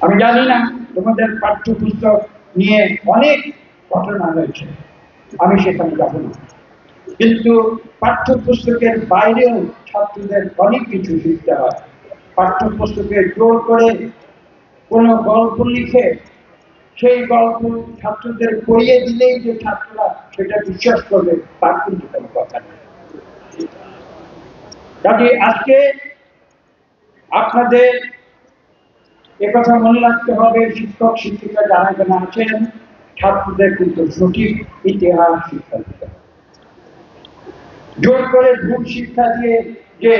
আমি জানি না তোমাদের পাঠ্যপুস্তক নিয়ে অনেক ঘটনা হয়েছে, আমি সেখানে যাব না, কিন্তু পাঠ্যপুস্তকের বাইরেও ছাত্রদের অনেক কিছু শিখতে হয়। পাঠ্যপুস্তকে জোর করে কোনো গল্প লিখে সেই গল্প ছাত্রদের পড়িয়ে দিলেই যে ছাত্ররা সেটা বিশ্বাস করবে তার কিন্তু কোনো কথা নেই। কাজে আজকে আপনাদের একথা মনে রাখতে হবে, শিক্ষক শিক্ষিকা যারা এখানে আছেন ছাত্রদের কিন্তু সঠিক ইতিহাস শিক্ষা দিতে হবে। জোর করে ভুল শিক্ষা দিয়ে যে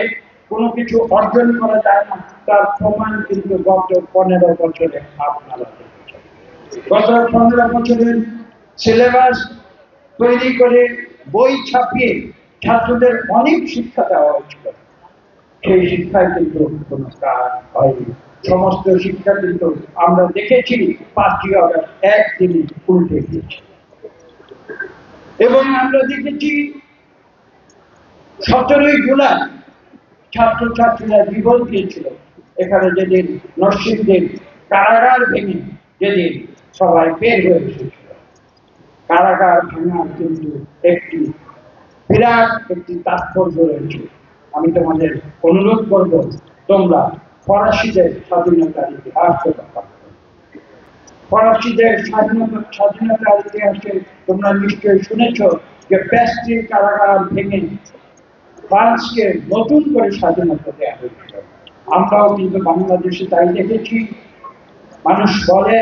কোনো কিছু অর্জন করা যায় না তার প্রমাণ কিন্তু গত 15 বছরে আপনারা দেখেছেন। গত 15 বছরের সিলেবাস তৈরি করে বই ছাপিয়ে ছাত্রদের অনেক শিক্ষা দেওয়া হয়েছিল, সেই শিক্ষায় কিন্তু কোনো কাজ হয়নি। সমস্ত শিক্ষা কিন্তু আমরা দেখেছি 5ই আগস্ট একদিনে উল্টে গিয়েছে, এবং আমরা দেখেছি 17ই জুলাই ছাত্রছাত্রীরা জীবন দিয়েছিল। এখানে যেদিন নরসিংদীর কারাগার ভেঙে যেদিন সবাই বের হয়ে এসেছিল, কারাগার ভাঙার কিন্তু একটি বিরাট একটি তাৎপর্য রয়েছে। আমি তোমাদের অনুরোধ করব তোমরা ফরাসিদের স্বাধীনতার ইতিহাস ফরাসিদের স্বাধীনতার ইতিহাসে তোমরা নিশ্চয়ই শুনেছ যে প্যাস্ট্রির কারাগার ভেঙে ফ্রান্সকে নতুন করে স্বাধীনতা দেওয়া হয়েছিল। আমরাও কিন্তু বাংলাদেশে তাই দেখেছি। মানুষ বলে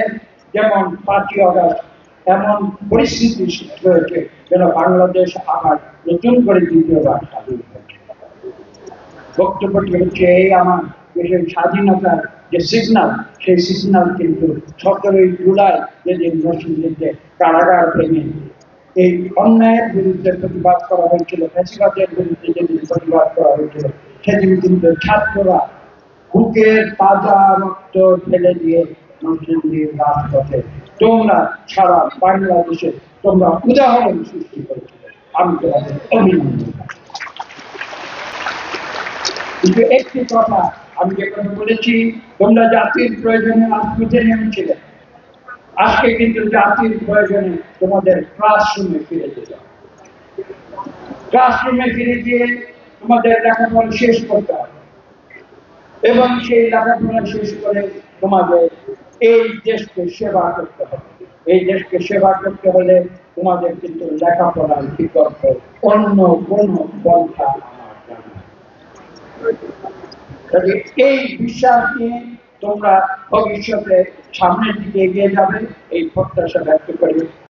যেমন 5ই আগস্ট এমন পরিস্থিতি সৃষ্টি হয়েছে যেন বাংলাদেশ আবার নতুন করে দ্বিতীয়বার স্বাধীন হয়েছে। বক্তব্যটি হচ্ছে এই, আমার দেশের স্বাধীনতার যে সিগন্যাল, সেই সিগন্যাল কিন্তু 17ই জুলাই যেদিন নরসিংদীতে কারাগার ভেঙে এই অন্যায়ের বিরুদ্ধে প্রতিবাদ করা হয়েছিল, ফ্যাসিবাদের বিরুদ্ধে যেদিন প্রতিবাদ করা হয়েছিল, সেদিন কিন্তু ছাত্ররা বুকের তাজা রক্ত ফেলে দিয়ে নরসিংদীর রাজপথে তোমরা সারা বাংলাদেশে তোমরা উদাহরণ সৃষ্টি করেছিলে। আমি তোমাদের অভিনন্দন। কিন্তু একটি কথা আমি যে কথা বলেছি, তোমরা জাতির প্রয়োজনে রাজপথে নেমেছিলে, আজকে কিন্তু জাতির প্রয়োজনে তোমাদের ক্লাসরুমে ফিরে যেতে হবে। ক্লাসরুমে ফিরে গিয়ে তোমাদের লেখাপড়া শেষ করতে হবে, এবং সেই লেখাপড়া শেষ করে তোমাদের এই দেশকে সেবা করতে হবে। এই দেশকে সেবা করতে হলে তোমাদের কিন্তু লেখাপড়ার বিকল্প অন্য কোন পন্থা আমার জানা। এই বিশ্বাস নিয়ে তোমরা ভবিষ্যতে সামনের দিকে এগিয়ে যাবে, এই প্রত্যাশা ব্যক্ত করি।